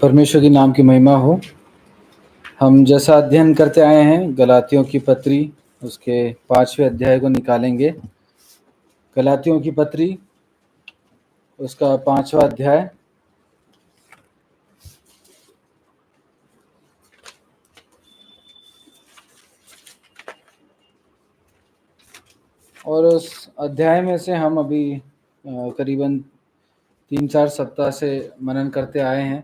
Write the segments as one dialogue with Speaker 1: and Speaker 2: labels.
Speaker 1: परमेश्वर के नाम की महिमा हो। हम जैसा अध्ययन करते आए हैं गलातियों की पत्री, उसके 5वें अध्याय को निकालेंगे। गलातियों की पत्री, उसका 5वां अध्याय। और उस अध्याय में से हम अभी करीबन 3-4 सप्ताह से मनन करते आए हैं।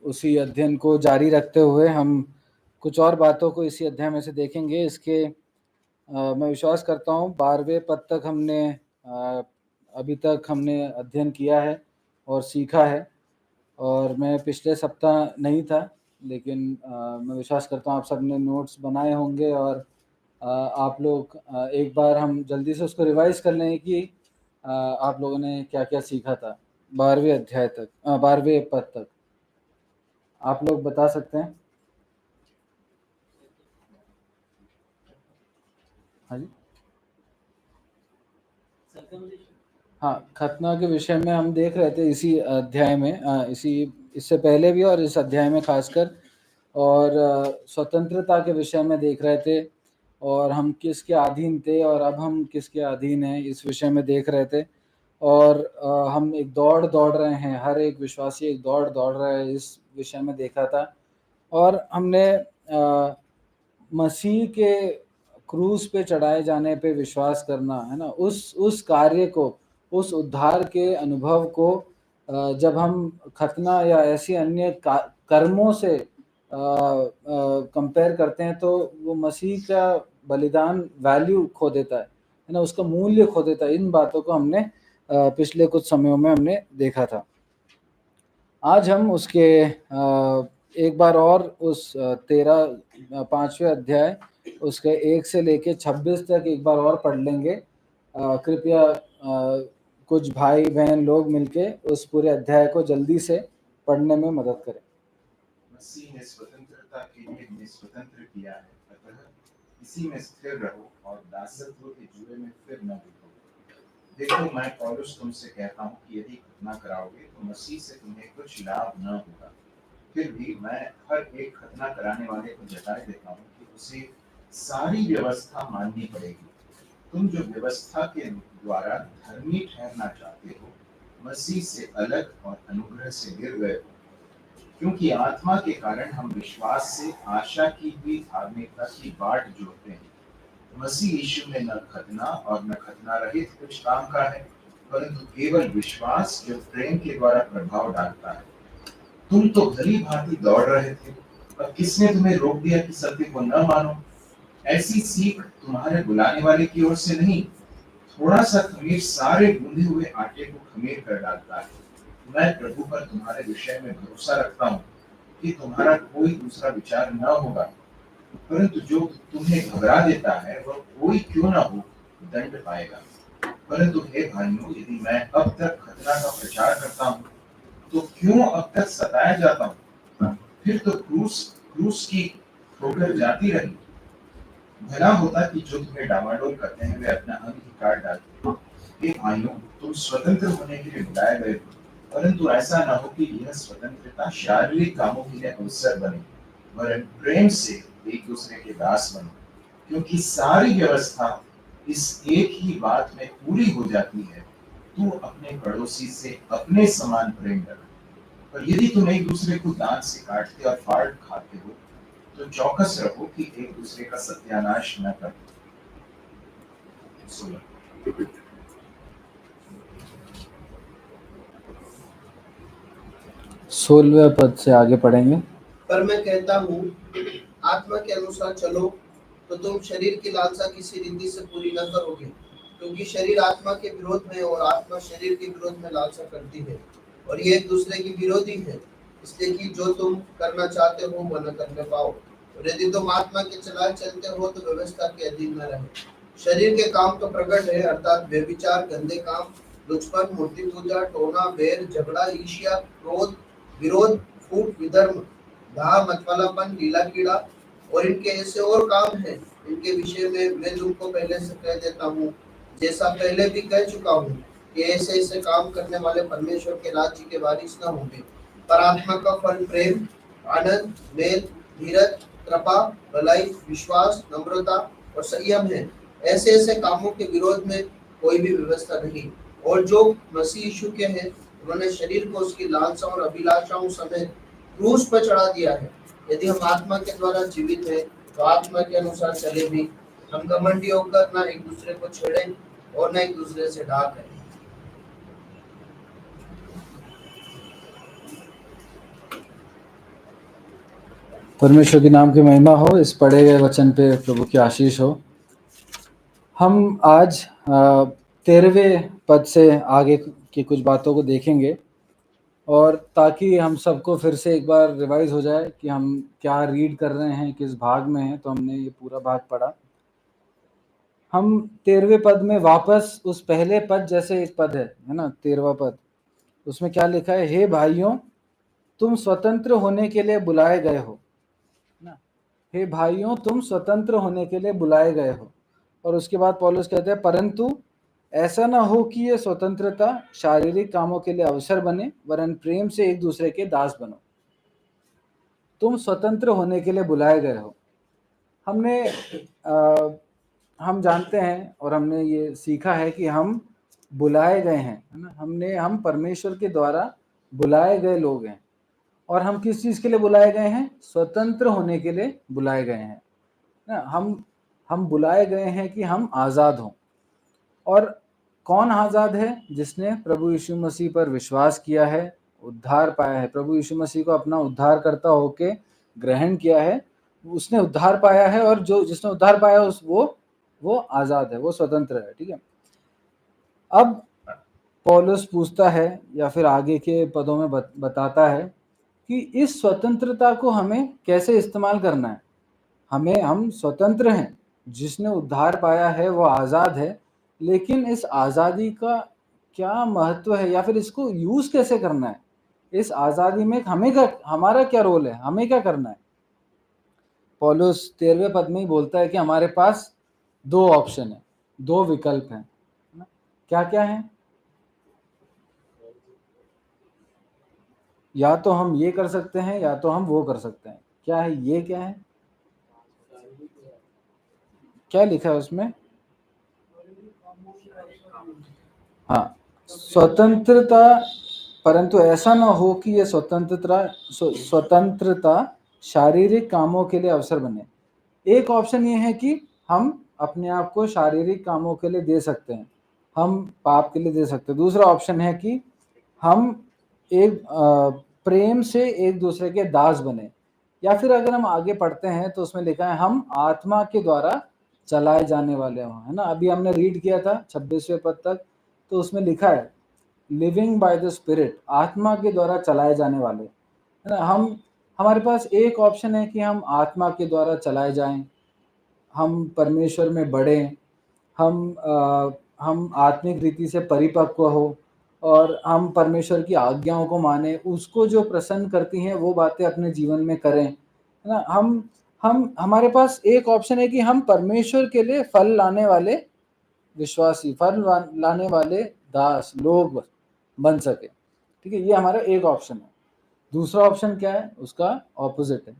Speaker 1: उसी अध्ययन को जारी रखते हुए हम कुछ और बातों को इसी अध्याय में से देखेंगे। इसके मैं विश्वास करता हूँ 12वें पद तक हमने अभी तक हमने अध्ययन किया है और सीखा है। और मैं पिछले सप्ताह नहीं था, लेकिन मैं विश्वास करता हूँ आप सबने नोट्स बनाए होंगे और आप लोग एक बार हम जल्दी से उसको रिवाइज कर लें कि आप लोगों ने क्या क्या सीखा था 12वें अध्याय तक, 12वें पद तक। आप लोग बता सकते हैं? हाँ जी, हाँ, खतना के विषय में हम देख रहे थे इसी अध्याय में, इससे पहले भी और इस अध्याय में खासकर, और स्वतंत्रता के विषय में देख रहे थे और हम किसके अधीन थे और अब हम किसके अधीन हैं इस विषय में देख रहे थे। और हम एक दौड़ दौड़ रहे हैं, हर एक विश्वासी एक दौड़ दौड़ रहा है, इस विषय में देखा था। और हमने मसीह के क्रूस पे चढ़ाए जाने पे विश्वास करना है ना, उस कार्य को, उस उद्धार के अनुभव को जब हम खतना या ऐसी अन्य कर्मों से कंपेयर करते हैं तो वो मसीह का बलिदान वैल्यू खो देता है ना, उसका मूल्य खो देता है। इन बातों को हमने पिछले कुछ समयों में हमने देखा था। आज हम उसके एक बार और उस 5वें अध्याय उसके 1 से लेके 26 तक एक बार और पढ़ लेंगे। कृपया कुछ भाई बहन लोग मिलके उस पूरे अध्याय को जल्दी से पढ़ने में मदद करें।
Speaker 2: मसीह ने स्वतंत्रता के लिए हमें स्वतंत्र किया है, अतः इसी में स्थिर रहो और दासत्व के जुए में फिर न डूबो। देखो, मैं पौलुस तुमसे कहता हूँ कि यदि खतना कराओगे तो मसीह से तुम्हें कुछ लाभ न होगा। फिर भी मैं हर एक खतना कराने वाले को जताए देता हूँ कि उसे सारी व्यवस्था माननी पड़ेगी। तुम जो व्यवस्था के द्वारा धर्मी ठहरना चाहते हो, मसीह से अलग और अनुग्रह से गिर गए हो, क्योंकि आत्मा के कारण हम विश्वास से आशा की हुई धार्मिकता की बाट जोड़ते हैं। मसीह यीशु में न खतना और न खतना रहित कुछ काम का है, परंतु केवल विश्वास जो प्रेम के द्वारा प्रभाव डालता है। तुम तो भली भांति दौड़ रहे थे, पर किसने तुम्हें रोक दिया कि सत्य को न मानो? ऐसी सीख तुम्हारे बुलाने वाले की ओर से नहीं। थोड़ा सा खमीर सारे गूंधे हुए आटे को खमीर कर डालता है। मैं प्रभु पर तुम्हारे विषय में भरोसा रखता हूँ कि तुम्हारा कोई दूसरा विचार न होगा, परंतु जो तुम्हें घबरा देता है वह कोई क्यों न हो दंड पाएगा। परंतु हे भाइयों, यदि मैं अब तक खतना का प्रचार करता हूँ तो क्यों अब तक सताया जाता हूँ? फिर तो क्रूस की ठोकर जाती रही। भला होता कि जो तुम्हें डामाडोल करते हैं वे अपना अंग ही काट डालते। हे भाइयों, तुम स्वतंत्र होने के लिए बुलाए गए हो, परंतु ऐसा न हो कि यह स्वतंत्रता शारीरिक कामों के लिए अवसर बने, वरन प्रेम से एक दूसरे के दास बनो। क्योंकि सारी व्यवस्था इस एक ही बात में पूरी हो जाती है, तू अपने पड़ोसी से अपने समान प्रेम रख। पर यदि तुम एक दूसरे को दांत से काटते और फाड़ खाते हो तो चौकस रहो कि एक दूसरे का सत्यानाश न करो।
Speaker 1: 16वें पद से आगे पढ़ेंगे।
Speaker 3: पर मैं कहता हूँ, आत्मा के अनुसार चलो, तो तुम शरीर की लालसा किसी रीति से पूरी न करोगे। क्योंकि शरीर आत्मा के विरोध में और आत्मा शरीर के विरोध में लालसा करती है, और ये एक दूसरे की विरोधी है, इसलिए कि जो तुम करना चाहते हो वह न करने पाओ। और यदि तुम आत्मा के चलाए चलते हो तो व्यवस्था के अधीन न रहे। शरीर के काम तो प्रकट है, अर्थात व्यभिचार, गंदे काम, लुचपन, मूर्ति पूजा, टोना, बैर, झगड़ा, ईर्ष्या, क्रोध, विरोध, फूट, विधर्म, दाह, मतवालापन, लीला कीड़ा और इनके ऐसे और काम हैं। इनके विषय में मैं तुमको पहले से कह देता हूँ, जैसा पहले भी कह चुका हूँ, कि ऐसे ऐसे काम करने वाले परमेश्वर के राज्य के वारिस न होंगे। पर आत्मा का फल प्रेम, आनंद, मेल, धीरज, कृपा, भलाई, विश्वास, नम्रता और संयम है। ऐसे ऐसे कामों के विरोध में कोई भी व्यवस्था नहीं। और जो मसीह यीशु के हैं, उन्होंने शरीर को उसकी लालसा और अभिलाषाओं समेत क्रूस पर चढ़ा दिया है। यदि हम आत्मा के द्वारा जीवित हैं, तो आत्मा के अनुसार चले भी। हम घमंडी होकर न एक दूसरे को छेड़ें और न एक दूसरे से डाह करें।
Speaker 1: परमेश्वर के नाम की महिमा हो। इस पढ़े गए वचन पे प्रभु की आशीष हो। हम आज 13वें पद से आगे की कुछ बातों को देखेंगे, और ताकि हम सबको फिर से एक बार रिवाइज हो जाए कि हम क्या रीड कर रहे हैं, किस भाग में हैं। तो हमने ये पूरा भाग पढ़ा। हम 13वें पद में वापस उस पहले पद जैसे एक पद है ना, 13वां पद, उसमें क्या लिखा है? हे भाइयों, तुम स्वतंत्र होने के लिए बुलाए गए हो ना। हे भाइयों, तुम स्वतंत्र होने के लिए बुलाए गए हो। और उसके बाद पौलुस कहते हैं, परंतु ऐसा ना हो कि ये स्वतंत्रता शारीरिक कामों के लिए अवसर बने, वरन प्रेम से एक दूसरे के दास बनो। तुम स्वतंत्र होने के लिए बुलाए गए हो। हम जानते हैं और हमने ये सीखा है कि हम बुलाए गए हैं, है ना। हम परमेश्वर के द्वारा बुलाए गए लोग हैं। और हम किस चीज के लिए बुलाए गए हैं? स्वतंत्र होने के लिए बुलाए गए हैं ना। हम बुलाए गए हैं कि हम आजाद हों। और कौन आजाद है? जिसने प्रभु यीशु मसीह पर विश्वास किया है, उद्धार पाया है, प्रभु यीशु मसीह को अपना उद्धारकर्ता होके ग्रहण किया है, उसने उद्धार पाया है। और जो जिसने उद्धार पाया वो आजाद है, वो स्वतंत्र है। ठीक है। अब पौलुस पूछता है, या फिर आगे के पदों में बताता है कि इस स्वतंत्रता को हमें कैसे इस्तेमाल करना है। हम स्वतंत्र हैं, जिसने उद्धार पाया है वो आज़ाद है, लेकिन इस आज़ादी का क्या महत्व है, या फिर इसको यूज कैसे करना है? इस आज़ादी में हमारा क्या रोल है, हमें क्या करना है? पौलुस 13वें पद में ही बोलता है कि हमारे पास दो ऑप्शन है, दो विकल्प हैं। क्या क्या है? या तो हम ये कर सकते हैं, या तो हम वो कर सकते हैं। क्या है ये? क्या है? क्या लिखा है उसमें? हाँ, स्वतंत्रता, परंतु ऐसा ना हो कि ये स्वतंत्रता शारीरिक कामों के लिए अवसर बने। एक ऑप्शन ये है कि हम अपने आप को शारीरिक कामों के लिए दे सकते हैं, हम पाप के लिए दे सकते हैं। दूसरा ऑप्शन है कि हम एक प्रेम से एक दूसरे के दास बने। या फिर अगर हम आगे पढ़ते हैं तो उसमें लिखा है हम आत्मा के द्वारा चलाए जाने वाले हों, है ना। अभी हमने रीड किया था 26वें पद तक, तो उसमें लिखा है लिविंग बाय द स्पिरिट, आत्मा के द्वारा चलाए जाने वाले, है ना। हमारे पास एक ऑप्शन है कि हम आत्मा के द्वारा चलाए जाएं, हम परमेश्वर में बढ़ें, हम आत्मिक रीति से परिपक्व हो, और हम परमेश्वर की आज्ञाओं को माने, उसको जो प्रसन्न करती हैं वो बातें अपने जीवन में करें, है ना। हमारे पास एक ऑप्शन है कि हम परमेश्वर के लिए फल लाने वाले विश्वासी, फल लाने वाले दास लोग बन सके। ठीक है, ये हमारा एक ऑप्शन है। दूसरा ऑप्शन क्या है? उसका ऑपोजिट है।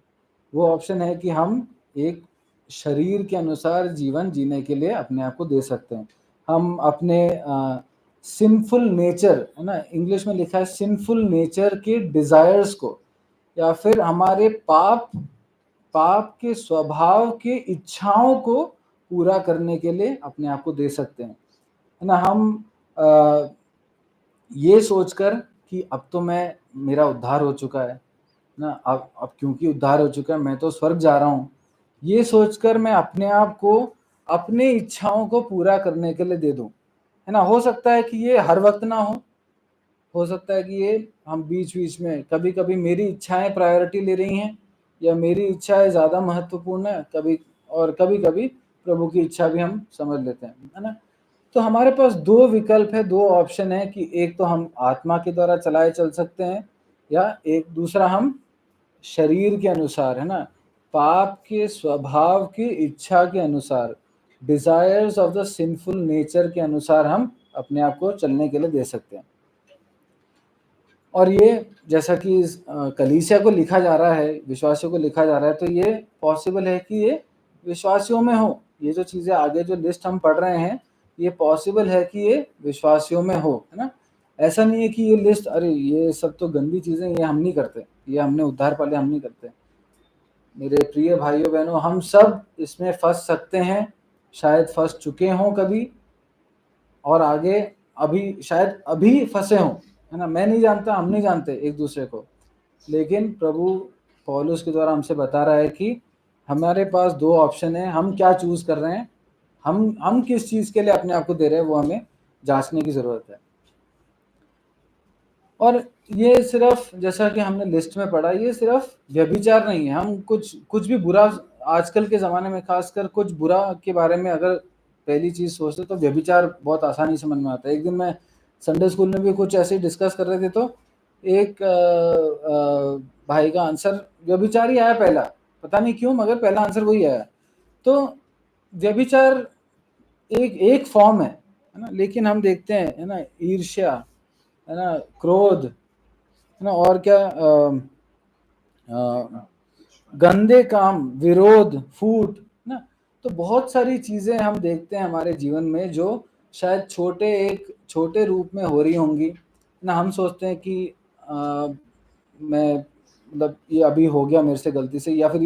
Speaker 1: वो ऑप्शन है कि हम एक शरीर के अनुसार जीवन जीने के लिए अपने आप को दे सकते हैं। हम अपने सिंफुल नेचर, है ना, इंग्लिश में लिखा है सिंफुल नेचर के डिजायर्स को, या फिर हमारे पाप के स्वभाव के इच्छाओं को पूरा करने के लिए अपने आप को दे सकते हैं, है ना। हम ये सोचकर कि अब तो मेरा उद्धार हो चुका है ना, अब क्योंकि उद्धार हो चुका है मैं तो स्वर्ग जा रहा हूँ, ये सोचकर मैं अपने आप को अपने इच्छाओं को पूरा करने के लिए दे दूं, है ना। हो सकता है कि ये हर वक्त ना हो सकता है कि ये हम बीच बीच में, कभी कभी मेरी इच्छाएं प्रायोरिटी ले रही हैं, या मेरी इच्छाएं ज़्यादा महत्वपूर्ण है कभी, और कभी कभी प्रभु की इच्छा भी हम समझ लेते हैं, है ना। तो हमारे पास दो विकल्प है, दो ऑप्शन है कि एक तो हम आत्मा के द्वारा चलाए चल सकते हैं, या एक दूसरा हम शरीर के अनुसार, है ना, पाप के स्वभाव की इच्छा के अनुसार, desires of the sinful nature के अनुसार हम अपने आप को चलने के लिए दे सकते हैं। और ये जैसा कि कलीसिया को लिखा जा रहा है, विश्वासियों को लिखा जा रहा है, तो ये पॉसिबल है कि ये विश्वासियों में हो। ये जो चीज़ें आगे जो लिस्ट हम पढ़ रहे हैं, ये पॉसिबल है कि ये विश्वासियों में हो, है ना। ऐसा नहीं है कि ये लिस्ट, अरे ये सब तो गंदी चीज़ें, ये हम नहीं करते, ये हमने उद्धार पाले, हम नहीं करते। मेरे प्रिय भाइयों बहनों, हम सब इसमें फंस सकते हैं, शायद फंस चुके हों कभी, और आगे अभी शायद अभी फंसे हों, है ना। मैं नहीं जानता, हम नहीं जानते एक दूसरे को, लेकिन प्रभु पौलुस के द्वारा हमसे बता रहा है कि हमारे पास दो ऑप्शन है, हम क्या चूज कर रहे हैं, हम किस चीज के लिए अपने आप को दे रहे हैं, वो हमें जांचने की जरूरत है। और ये सिर्फ जैसा कि हमने लिस्ट में पढ़ा, ये सिर्फ व्यभिचार नहीं है। हम कुछ भी बुरा आजकल के ज़माने में खासकर कुछ बुरा के बारे में अगर पहली चीज़ सोचते तो व्यभिचार बहुत आसानी से मन में आता है। एक दिन मैं संडे स्कूल में भी कुछ ऐसे ही डिस्कस कर रहे थे, तो एक भाई का आंसर व्यभिचार ही आया पहला, पता नहीं क्यों, मगर पहला आंसर वही आया। तो व्यभिचार एक फॉर्म है ना, लेकिन हम देखते हैं, है ना, ईर्ष्या, है ना, क्रोध, है ना, और क्या, गंदे काम, विरोध, फूट, ना। तो बहुत सारी चीजें हम देखते हैं हमारे जीवन में जो शायद छोटे रूप में हो रही होंगी ना। हम सोचते हैं कि मैं मतलब ये अभी हो गया मेरे से गलती से, या फिर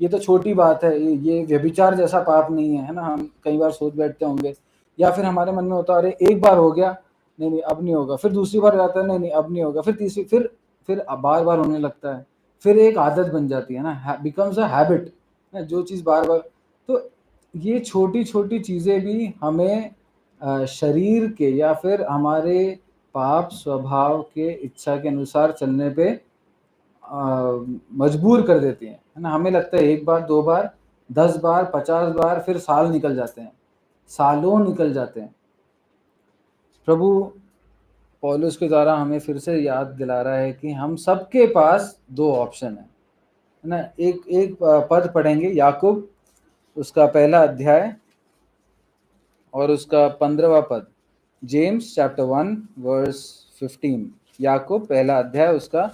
Speaker 1: ये तो छोटी बात है, ये व्यभिचार जैसा पाप नहीं है ना। हम कई बार सोच बैठते होंगे, या फिर हमारे मन में होता है, अरे एक बार हो गया, नहीं अब नहीं होगा, फिर दूसरी बार जाता है, नहीं अब नहीं होगा, फिर तीसरी, फिर बार बार होने लगता है, फिर एक आदत बन जाती है ना, बिकम्स अ हैबिट ना, जो चीज़ बार बार। तो ये छोटी छोटी चीज़ें भी हमें शरीर के या फिर हमारे पाप स्वभाव के इच्छा के अनुसार चलने पे मजबूर कर देती हैं, है ना। हमें लगता है एक बार, दो बार, 10 बार, 50 बार, फिर साल निकल जाते हैं, सालों निकल जाते हैं। प्रभु पौलुस के द्वारा हमें फिर से याद दिला रहा है कि हम सबके पास दो ऑप्शन है ना। एक पद पढ़ेंगे, याकूब उसका पहला अध्याय और उसका 15वां पद। James chapter 1 verse 15। याकूब पहला अध्याय उसका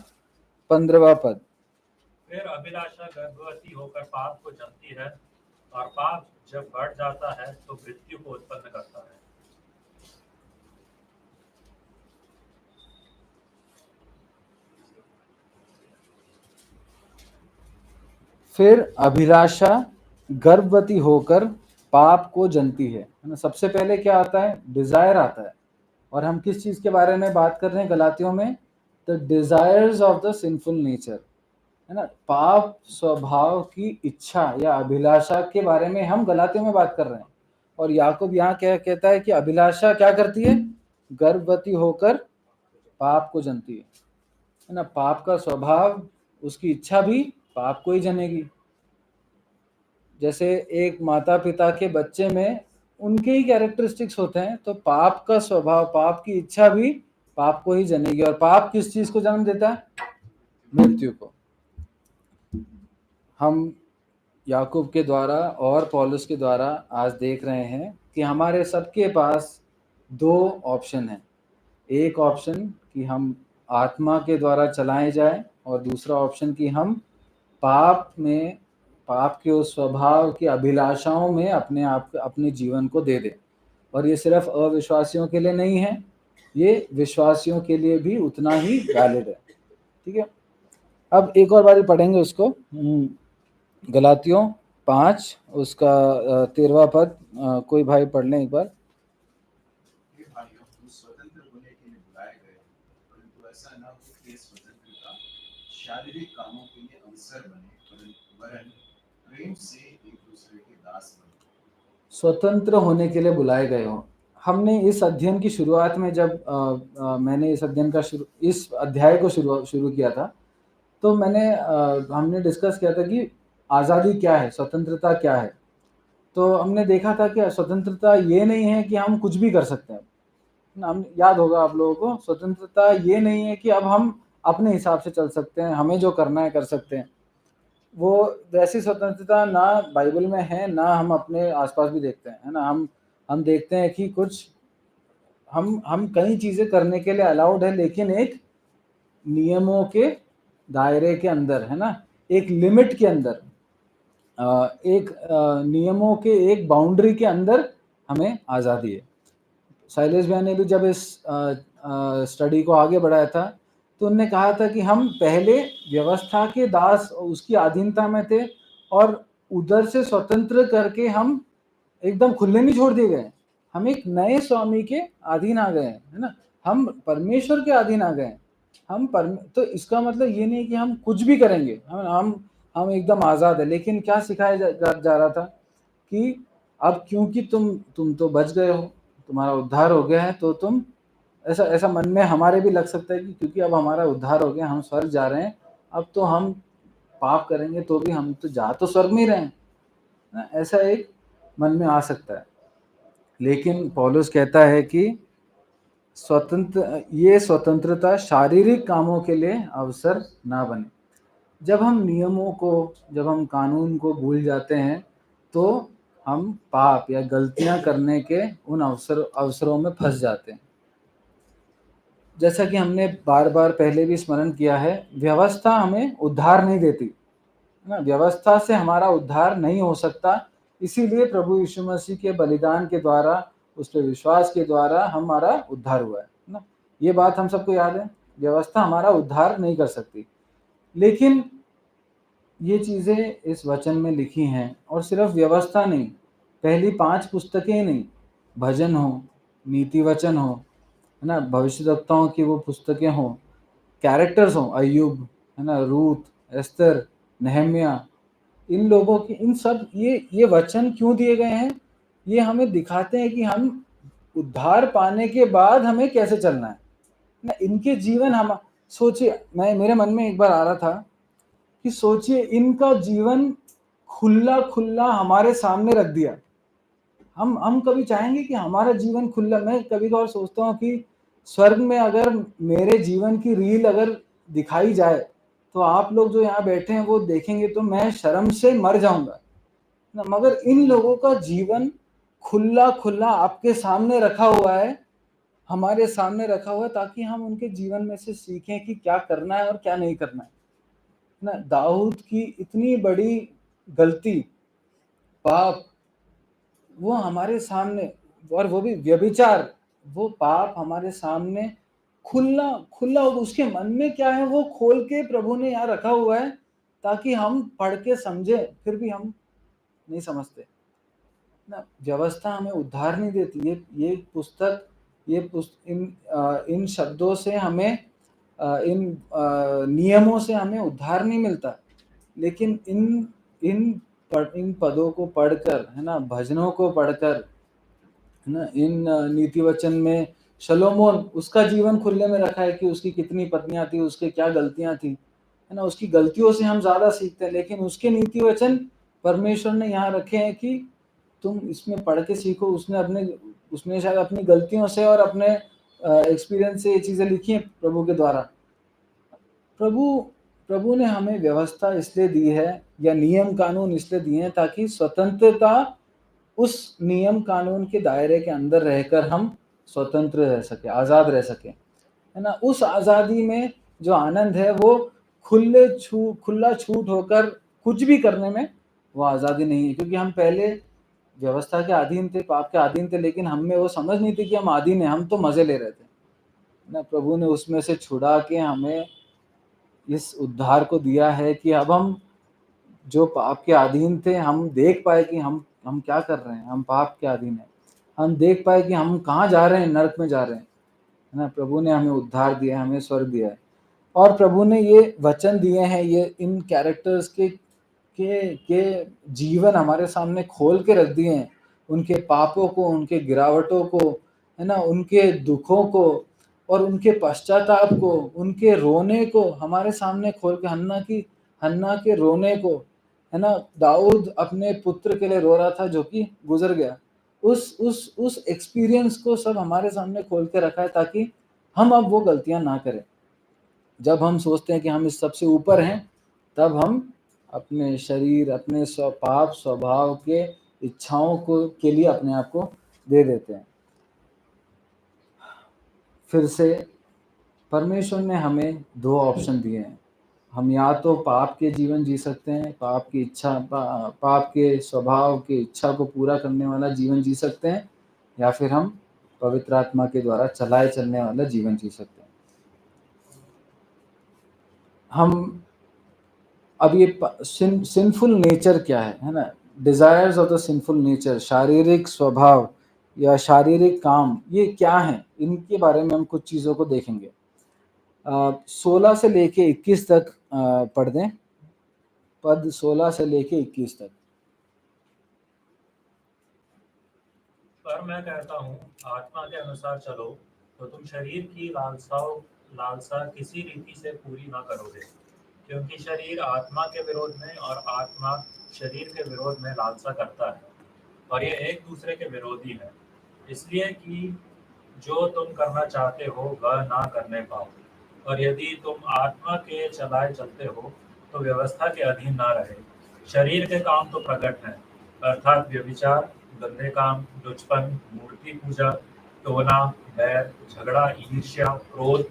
Speaker 1: 15वां पद।
Speaker 4: फिर अभिलाषा गर्भवती होकर पाप को जन्मती है, और पाप जब बढ़ जाता है तो मृत्यु को उत्पन्न करता है।
Speaker 1: फिर अभिलाषा गर्भवती होकर पाप को जनती है ना। सबसे पहले क्या आता है, डिजायर आता है। और हम किस चीज के बारे में बात कर रहे हैं गलातियों में, the desires of the sinful nature, है ना। पाप स्वभाव की इच्छा या अभिलाषा के बारे में हम गलातियों में बात कर रहे हैं। और याकूब यहाँ क्या कहता है कि अभिलाषा क्या करती है, गर्भवती होकर पाप को जनती है ना। पाप का स्वभाव, उसकी इच्छा भी पाप को ही जनेगी। जैसे एक माता पिता के बच्चे में उनके ही कैरेक्टरिस्टिक्स होते हैं, तो पाप का स्वभाव, पाप की इच्छा भी पाप को ही जनेगी। और पाप किस चीज को जन्म देता है, मृत्यु को। हम याकूब के द्वारा और पौलुस के द्वारा आज देख रहे हैं कि हमारे सबके पास दो ऑप्शन हैं। एक ऑप्शन कि हम आत्मा के द्वारा चलाए जाएं, और दूसरा ऑप्शन कि हम पाप के उस स्वभाव की अभिलाषाओं में अपने जीवन को दे दें। और ये सिर्फ अविश्वासियों के लिए नहीं है, ये विश्वासियों के लिए भी उतना ही वैलिड है। ठीक है, अब एक और बारी पढ़ेंगे उसको, गलातियों 5 उसका 13वां पद। कोई भाई पढ़ लें एक बार।
Speaker 2: स्वतंत्र होने के लिए बुलाए गए, परंतु ऐसा न हो कि ये स्वतंत्रता शारीरिक कामों के लिए अवसर बने, वरन प्रेम से एक दूसरे के दास बने।
Speaker 1: स्वतंत्र होने के लिए बुलाए गए हो। हमने इस अध्ययन की शुरुआत में जब मैंने इस अध्याय को शुरू किया था, तो हमने डिस्कस किया था कि आज़ादी क्या है, स्वतंत्रता क्या है। तो हमने देखा था कि स्वतंत्रता ये नहीं है कि हम कुछ भी कर सकते हैं। हम, याद होगा आप लोगों को, स्वतंत्रता ये नहीं है कि अब हम अपने हिसाब से चल सकते हैं, हमें जो करना है कर सकते हैं। वो वैसी स्वतंत्रता ना बाइबल में है, ना हम अपने आसपास भी देखते हैं, है ना। हम देखते हैं कि कुछ हम कई चीजें करने के लिए अलाउड है, लेकिन एक नियमों के दायरे के अंदर, है ना, एक लिमिट के अंदर, एक नियमों के एक बाउंड्री के अंदर हमें आज़ादी है। शैलेश भाई ने भी जब इस स्टडी को आगे बढ़ाया था तो उन्होंने कहा था कि हम पहले व्यवस्था के दास, उसकी अधीनता में थे, और उधर से स्वतंत्र करके हम एकदम खुले नहीं छोड़ दिए गए, हम एक नए स्वामी के अधीन आ गए, है ना, हम परमेश्वर के अधीन आ गए। तो इसका मतलब ये नहीं कि हम कुछ भी करेंगे, हम एकदम आज़ाद है। लेकिन क्या सिखाया जा रहा था कि अब क्योंकि तुम तो बच गए हो, तुम्हारा उद्धार हो गया है, तो तुम ऐसा मन में हमारे भी लग सकता है कि क्योंकि अब हमारा उद्धार हो गया, हम स्वर्ग जा रहे हैं, अब तो हम पाप करेंगे तो भी हम तो जा तो स्वर्ग में ही रहे हैं ना, ऐसा एक मन में आ सकता है। लेकिन पौलुस कहता है कि ये स्वतंत्रता शारीरिक कामों के लिए अवसर ना बने। जब हम नियमों को, जब हम कानून को भूल जाते हैं तो हम पाप या गलतियां करने के उन अवसरों में फंस जाते हैं। जैसा कि हमने बार बार पहले भी स्मरण किया है, व्यवस्था हमें उद्धार नहीं देती, है ना, व्यवस्था से हमारा उद्धार नहीं हो सकता। इसीलिए प्रभु यीशु मसीह के बलिदान के द्वारा, उस पर विश्वास के द्वारा हमारा उद्धार हुआ है ना। ये बात हम सबको याद है, व्यवस्था हमारा उद्धार नहीं कर सकती। लेकिन ये चीज़ें इस वचन में लिखी हैं, और सिर्फ व्यवस्था नहीं, पहली 5 पुस्तकें नहीं, भजन हो, नीति वचन हो, है ना, भविष्यवक्ताओं की वो पुस्तकें हो, कैरेक्टर्स हो, अय्यूब, है ना, रूत, एस्तर, नेहम्या, इन लोगों की, इन सब ये वचन क्यों दिए गए हैं? ये हमें दिखाते हैं कि हम उद्धार पाने के बाद हमें कैसे चलना है ना। इनके जीवन हम सोचिए, मेरे मन में एक बार आ रहा था कि सोचिए इनका जीवन खुला खुला हमारे सामने रख दिया। हम कभी चाहेंगे कि हमारा जीवन खुला? मैं कभी कभार सोचता हूँ कि स्वर्ग में अगर मेरे जीवन की रील अगर दिखाई जाए तो आप लोग जो यहाँ बैठे हैं वो देखेंगे तो मैं शर्म से मर जाऊंगा ना। मगर इन लोगों का जीवन खुला खुला आपके सामने रखा हुआ है, हमारे सामने रखा हुआ है, ताकि हम उनके जीवन में से सीखें कि क्या करना है और क्या नहीं करना है ना। दाऊद की इतनी बड़ी गलती, पाप, वो हमारे सामने, और वो भी व्यभिचार, वो पाप हमारे सामने खुला खुला, उसके मन में क्या है वो खोल के प्रभु ने यहाँ रखा हुआ है, ताकि हम पढ़ के समझे, फिर भी हम नहीं समझते ना। व्यवस्था हमें उद्धार नहीं देती। ये पुस्तक इन शब्दों से हमें, इन नियमों से हमें उद्धार नहीं मिलता। लेकिन इन पदों को पढ़कर, है ना, भजनों को पढ़कर, है ना, इन नीति वचन में शलोमोन, उसका जीवन खुले में रखा है कि उसकी कितनी पत्नियां थी, उसके क्या गलतियां थी, है ना, उसकी गलतियों से हम ज्यादा सीखते हैं। लेकिन उसके नीति वचन परमेश्वर ने यहाँ रखे हैं कि तुम इसमें पढ़ के सीखो। उसने शायद अपनी गलतियों से और अपने एक्सपीरियंस से ये चीजें लिखी हैं प्रभु के द्वारा। प्रभु ने हमें व्यवस्था इसलिए दी है, या नियम कानून इसलिए दिए हैं, ताकि स्वतंत्रता, उस नियम कानून के दायरे के अंदर रहकर हम स्वतंत्र रह सके, आजाद रह सके, है ना। उस आजादी में जो आनंद है वो खुला छूट होकर कुछ भी करने में वो आजादी नहीं है। क्योंकि हम पहले व्यवस्था के अधीन थे, पाप के अधीन थे, लेकिन हमें वो समझ नहीं थी कि हम अधीन हैं, हम तो मजे ले रहे थे ना। प्रभु ने उसमें से छुड़ा के हमें इस उद्धार को दिया है कि अब हम जो पाप के अधीन थे, हम देख पाए कि हम क्या कर रहे हैं, हम पाप के अधीन हैं, हम देख पाए कि हम कहाँ जा रहे हैं, नरक में जा रहे हैं, है ना। प्रभु ने हमें उद्धार दिया है, हमें स्वर्ग दिया है, और प्रभु ने ये वचन दिए हैं, ये इन कैरेक्टर्स के जीवन हमारे सामने खोल के रख दिए हैं, उनके पापों को, उनके गिरावटों को, है ना, उनके दुखों को और उनके पश्चाताप को, उनके रोने को हमारे सामने खोल के, हन्ना के रोने को, है ना, दाऊद अपने पुत्र के लिए रो रहा था जो कि गुजर गया, उस एक्सपीरियंस को सब हमारे सामने खोल के रखा है, ताकि हम अब वो गलतियां ना करें। जब हम सोचते हैं कि हम इस सबसे ऊपर हैं, तब हम अपने शरीर, अपने पाप स्वभाव के इच्छाओं को के लिए अपने आप को दे देते हैं। फिर से परमेश्वर ने हमें 2 ऑप्शन दिए हैं। हम या तो पाप के जीवन जी सकते हैं, पाप की इच्छा पाप के स्वभाव की इच्छा को पूरा करने वाला जीवन जी सकते हैं, या फिर हम पवित्र आत्मा के द्वारा चलाए चलने वाला जीवन जी सकते हैं। हम अब ये सिंफुल नेचर क्या है ना, desires of the sinful nature, शारीरिक स्वभाव या शारीरिक काम, ये क्या है, इनके बारे में हम कुछ चीज़ों को देखेंगे। 16 से लेके 21 तक पढ़ दें, पद 16 से लेके 21 तक।
Speaker 4: पर मैं कहता हूँ, आत्मा के अनुसार चलो तो तुम शरीर की लालसा किसी रीति से पूरी ना करोगे, क्योंकि शरीर आत्मा के विरोध में और आत्मा शरीर के विरोध में लालसा करता है, और ये एक दूसरे के विरोधी है, इसलिए कि जो तुम करना चाहते हो वह ना करने पाओ। और यदि तुम आत्मा के चलाए चलते हो तो व्यवस्था के अधीन ना रहे। शरीर के काम तो प्रकट हैं, अर्थात व्यभिचार, गंदे काम, लुचपन, मूर्ति पूजा, टोना, बैर, झगड़ा, ईर्ष्या, क्रोध,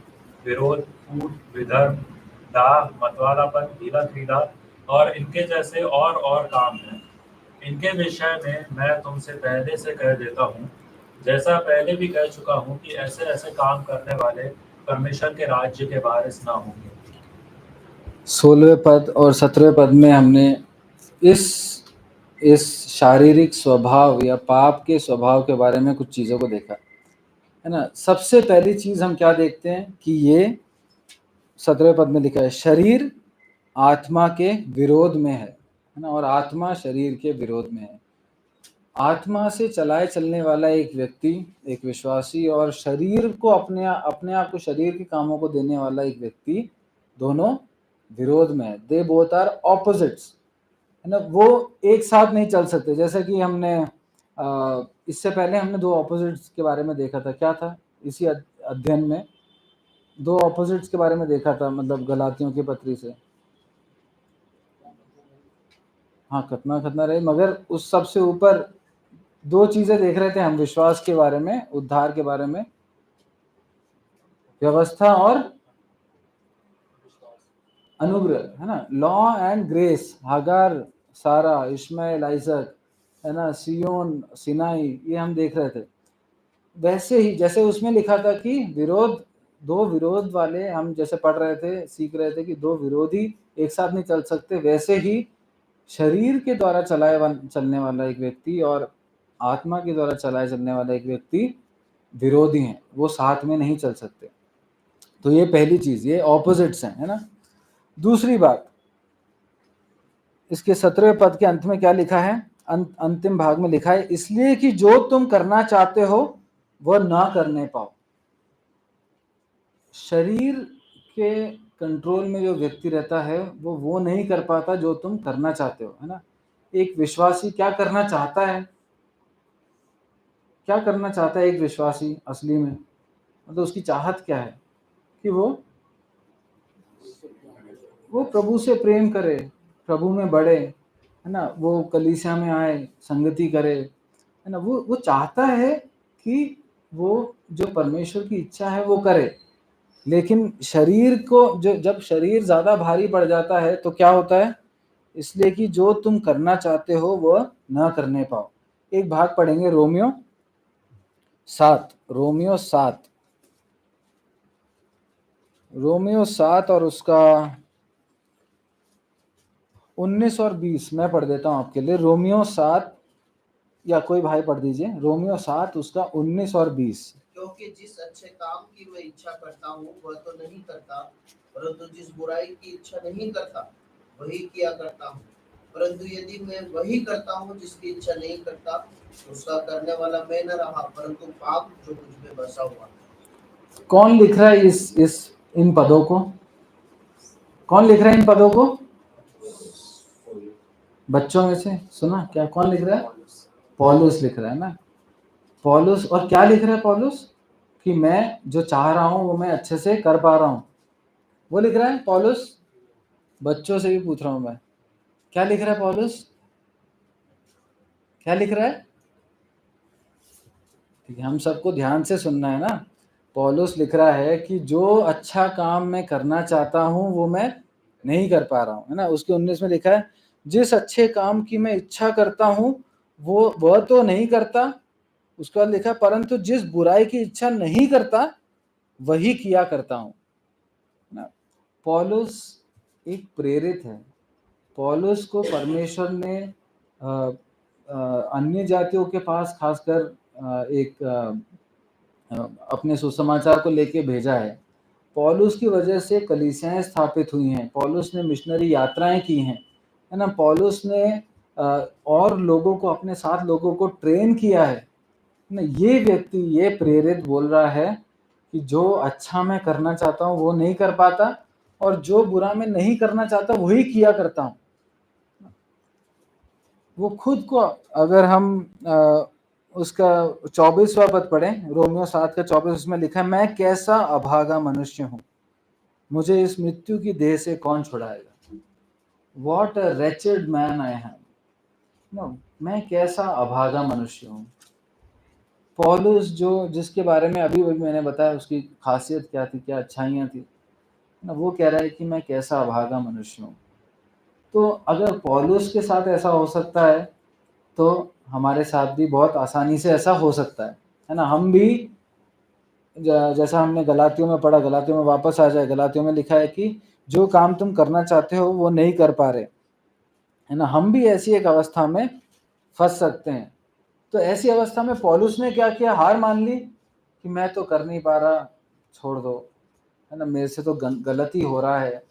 Speaker 4: विरोध, फूट, विधर्म, दाह, मतवालापन, ढीला क्रीड़ा और इनके जैसे और काम हैं। इनके विषय में मैं तुमसे पहले से कह देता हूँ, जैसा पहले भी कह चुका हूँ, कि ऐसे ऐसे काम करने वाले परमेश्वर के राज्य के वारिस ना होंगे।
Speaker 1: 16वें पद और 17वें पद में हमने इस शारीरिक स्वभाव या पाप के स्वभाव के बारे में कुछ चीज़ों को देखा है ना। सबसे पहली चीज़ हम क्या देखते हैं कि ये 17वें पद में लिखा है, शरीर आत्मा के विरोध में है ना, और आत्मा शरीर के विरोध में है। आत्मा से चलाए चलने वाला एक व्यक्ति, एक विश्वासी, और शरीर को अपने आप को शरीर के कामों को देने वाला एक व्यक्ति, दोनों विरोध में है। दे बोथ आर ऑपोजिट्स है ना, वो एक साथ नहीं चल सकते। जैसे कि हमने इससे पहले हमने 2 ऑपोजिट्स के बारे में देखा था। क्या था इसी अध्ययन में? 2 ऑपोजिट्स के बारे में देखा था, मतलब गलातियों की पत्री से। हाँ, खतना रहे, मगर उस सबसे ऊपर 2 चीजें देख रहे थे हम, विश्वास के बारे में, उद्धार के बारे में, व्यवस्था और अनुग्रह है ना, लॉ एंड ग्रेस, हागार, सारा, इश्माएल, आइजक है ना, सियोन, सिनाई, ये हम देख रहे थे। वैसे ही जैसे उसमें लिखा था कि दो विरोध वाले, हम जैसे पढ़ रहे थे, सीख रहे थे कि 2 विरोधी एक साथ नहीं चल सकते, वैसे ही शरीर के द्वारा चलने वाला एक व्यक्ति और आत्मा के द्वारा चलाए चलने वाला एक व्यक्ति विरोधी हैं, वो साथ में नहीं चल सकते। तो ये पहली चीज, ये ऑपोजिट्स हैं, है ना। दूसरी बात, इसके 17वें पद के अंत में क्या लिखा है? अंतिम भाग में लिखा है, इसलिए कि जो तुम करना चाहते हो वह ना करने पाओ। शरीर के कंट्रोल में जो व्यक्ति रहता है वो नहीं कर पाता जो तुम करना चाहते हो, है ना। एक विश्वासी क्या करना चाहता है? क्या करना चाहता है एक विश्वासी असली में? मतलब उसकी चाहत क्या है? कि वो प्रभु से प्रेम करे, प्रभु में बढ़े, है ना, वो कलीसिया में आए, संगति करे, है ना। वो चाहता है कि वो जो परमेश्वर की इच्छा है वो करे। लेकिन शरीर को जब शरीर ज्यादा भारी पड़ जाता है तो क्या होता है? इसलिए कि जो तुम करना चाहते हो वह ना करने पाओ। एक भाग पढ़ेंगे, रोमियो 7 और उसका 19 और 20 मैं पढ़ देता हूं आपके लिए। रोमियो 7, या कोई भाई पढ़ दीजिए, रोमियो 7 उसका 19 और 20।
Speaker 3: क्योंकि जिस अच्छे काम की मैं इच्छा करता हूँ वह तो नहीं करता, परंतु जिस बुराई की इच्छा नहीं करता वही किया करता हूँ। परंतु यदि मैं वही करता हूँ जिसकी इच्छा नहीं करता, तो उसका करने वाला मैं न रहा, परंतु पाप जो मुझ में बसा हुआ। कौन लिख रहा है
Speaker 1: इन पदों को? कौन लिख रहा है इन पदों को? बच्चों में से सुना क्या? कौन लिख रहा है? पौलुस लिख रहा है ना। पौलुस, और क्या लिख रहा है पौलुस? कि मैं जो चाह रहा हूं वो मैं अच्छे से कर पा रहा हूं, वो लिख रहा है पौलुस। बच्चों से भी पूछ रहा हूं मैं, क्या लिख रहा है पौलुस? क्या लिख रहा है? ठीक है, हम सबको ध्यान से सुनना है ना। पौलुस लिख रहा है कि जो अच्छा काम मैं करना चाहता हूँ वो मैं नहीं कर पा रहा हूँ, है ना। उसके 19 में लिखा है, जिस अच्छे काम की मैं इच्छा करता हूँ वो वह तो नहीं करता। उसके बाद लिखा, परंतु जिस बुराई की इच्छा नहीं करता वही किया करता हूँ, है ना। पौलुस एक प्रेरित है। पौलुस को परमेश्वर ने अन्य जातियों के पास खासकर एक अपने सुसमाचार को लेके भेजा है। पौलुस की वजह से कलीसियाएं स्थापित हुई हैं। पौलुस ने मिशनरी यात्राएं की हैं, है ना। पौलुस ने और लोगों को, अपने साथ लोगों को ट्रेन किया है ना। ये व्यक्ति, ये प्रेरित बोल रहा है कि जो अच्छा मैं करना चाहता हूँ वो नहीं कर पाता, और जो बुरा मैं नहीं करना चाहता वही किया करता हूँ। वो खुद को, अगर हम उसका 24वां पद पढ़ें, रोमियो 7 का 24, उसमें लिखा है, मैं कैसा अभागा मनुष्य हूँ, मुझे इस मृत्यु की देह से कौन छुड़ाएगा। What a wretched man I am. No, मैं कैसा अभागा मनुष्य हूँ। पौलुस जिसके बारे में अभी मैंने बताया, उसकी खासियत क्या थी, क्या अच्छाइयाँ थी ना, वो कह रहा है कि मैं कैसा अभागा मनुष्य हूँ। तो अगर पौलुस के साथ ऐसा हो सकता है तो हमारे साथ भी बहुत आसानी से ऐसा हो सकता है ना। हम भी, जैसा हमने गलातियों में पढ़ा, गलातियों में वापस आ जाए, गलातियों में लिखा है कि जो काम तुम करना चाहते हो वो नहीं कर पा रहे, है ना। हम भी ऐसी एक अवस्था में फंस सकते हैं। तो ऐसी अवस्था में पौलुस ने क्या किया, हार मान ली कि मैं तो कर नहीं पा रहा, छोड़ दो, है ना, मेरे से तो गलती हो रहा है,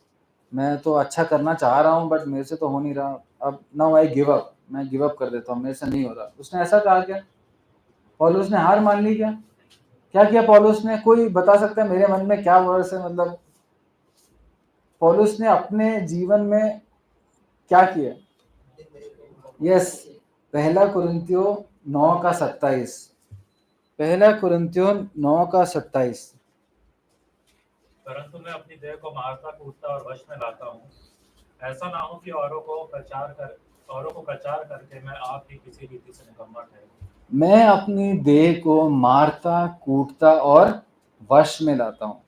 Speaker 1: मैं तो अच्छा करना चाह रहा हूँ बट मेरे से तो हो नहीं रहा, अब नाउ आई गिव अप, मैं गिव अप कर देता हूँ, मेरे से नहीं हो रहा। उसने ऐसा कहा क्या? पौलुस ने हार मान ली क्या? क्या किया पौलुस ने? कोई बता सकता है मेरे मन में क्या वर्स है? मतलब पौलुस ने अपने जीवन में क्या किया? यस, पहला कुरिन्थियों 9 का 27, पहला कुरिन्थियों 9 का 27।
Speaker 4: परंतु मैं अपनी देह को मारता कूटता और वश में लाता हूँ, ऐसा ना हो कि औरों को प्रचार करके मैं आप ही किसी रीति से निकम्मा ठहरूं।
Speaker 1: मैं अपनी देह को मारता कूटता और वश में लाता हूँ।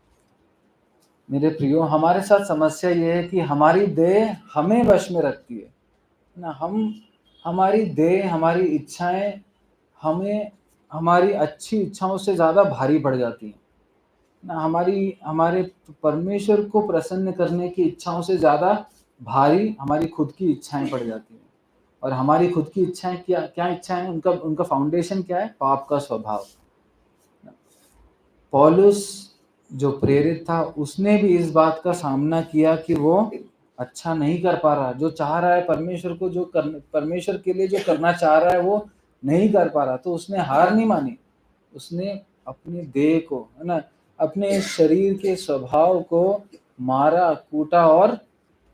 Speaker 1: मेरे प्रियो, हमारे साथ समस्या ये है कि हमारी देह हमें वश में रखती है ना। हमारी देह, हमारी इच्छाएं हमें, हमारी अच्छी इच्छाओं से ज़्यादा भारी पड़ जाती हैं ना। हमारे परमेश्वर को प्रसन्न करने की इच्छाओं से ज़्यादा भारी हमारी खुद की इच्छाएं पड़ जाती हैं। और हमारी खुद की इच्छाएं क्या क्या इच्छाएं, उनका फाउंडेशन क्या है? पाप का स्वभाव। पौलुस जो प्रेरित था उसने भी इस बात का सामना किया कि वो अच्छा नहीं कर पा रहा, जो चाह रहा है परमेश्वर को, परमेश्वर के लिए जो करना चाह रहा है वो नहीं कर पा रहा। तो उसने हार नहीं मानी, उसने अपनी देह को, है ना, अपने शरीर के स्वभाव को मारा, कूटा और